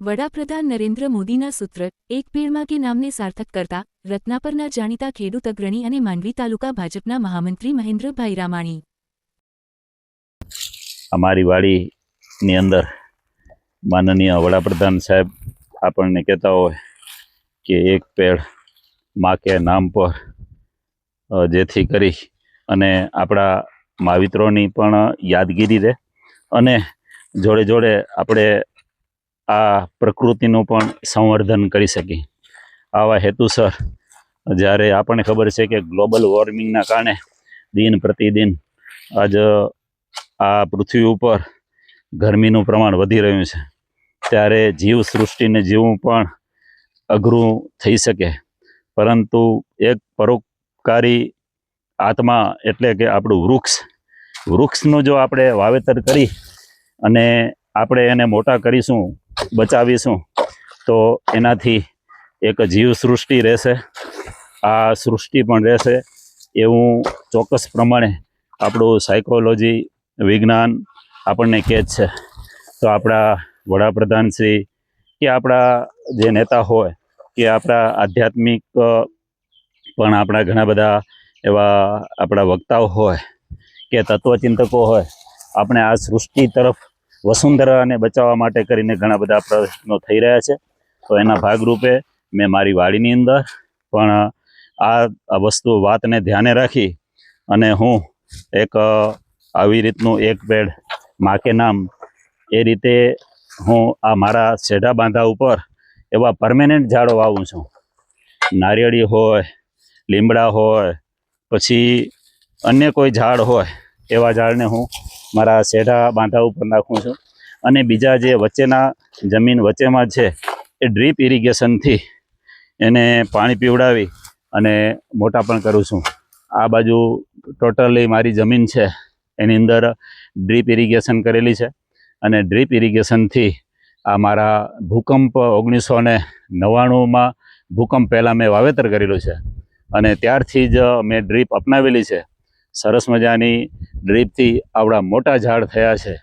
વડાપ્રધાન નરેન્દ્ર મોદીના સૂત્ર એક પેડ માં કે નામને સાર્થક કરતા રત્નાપરના જાણીતા ખેડૂત અગ્રણી અને માંડવી તાલુકા ભાજપના મહામંત્રી મહેન્દ્રભાઈ રામાણી અમારી વાડીની અંદર માનનીય વડાપ્રધાન સાહેબ આપણને કહેતા હોય કે એક પેડ માં કે નામ પર, જેથી કરી અને આપણા માવિત્રોની પણ યાદગીરી રહે અને જોડે જોડે આપણે આ પ્રકૃતિનું પણ સંવર્ધન કરી શકીએ. આવા હેતુસર જ્યારે આપણને ખબર છે કે ગ્લોબલ વોર્મિંગના કારણે દિન પ્રતિદિન આજ આ પૃથ્વી ઉપર ગરમીનું પ્રમાણ વધી રહ્યું છે, ત્યારે જીવસૃષ્ટિને જીવવું પણ અઘરું થઈ શકે, પરંતુ એક પરોપકારી આત્મા એટલે કે આપણું વૃક્ષનું જો આપણે વાવેતર કરી અને આપણે એને મોટા કરીશું, બચાવીશું, તો એનાથી એક જીવસૃષ્ટિ રહેશે, આ સૃષ્ટિ પણ રહેશે એવું ચોક્કસ પ્રમાણે આપણું સાયકોલોજી વિજ્ઞાન આપણને કહે જ છે. તો આપણા વડાપ્રધાન શ્રી કે આપણા જે નેતા હોય કે આપણા આધ્યાત્મિક પણ આપણા ઘણા બધા એવા આપણા વક્તાઓ હોય કે તત્વચિંતકો હોય, આપણે આ સૃષ્ટિ તરફ વસુંધરાને બચાવવા માટે કરીને ઘણા બધા પ્રયત્નો થઈ રહ્યા છે. તો એના ભાગરૂપે મેં મારી વાડીની અંદર પણ આ વાતને ધ્યાને રાખી અને હું એક આવી રીતનું એક પેડ માં કે નામ એ રીતે હું આ મારા સેઢા બાંધા ઉપર એવા પરમેનન્ટ ઝાડો વાવું છું. નારિયેળી હોય, લીમડા હોય, પછી અન્ય કોઈ ઝાડ હોય, એવા ઝાડને હું મારા સેઢા બાંધા ઉપર નાખું છું. અને બીજા જે વચ્ચેના જમીન વચ્ચેમાં છે એ ડ્રીપ ઇરિગેશનથી એને પાણી પીવડાવી અને મોટા પણ કરું છું. આ બાજુ ટોટલી મારી જમીન છે એની અંદર ડ્રીપ ઇરિગેશન કરેલી છે અને ડ્રીપ ઇરિગેશનથી આ મારા ભૂકંપ 1999માં ભૂકંપ પહેલાં મેં વાવેતર કરેલું છે અને ત્યારથી જ મેં ડ્રીપ અપનાવેલી છે. સરસ મજાની ડ્રીપથી આવડા મોટા ઝાડ થયા છે.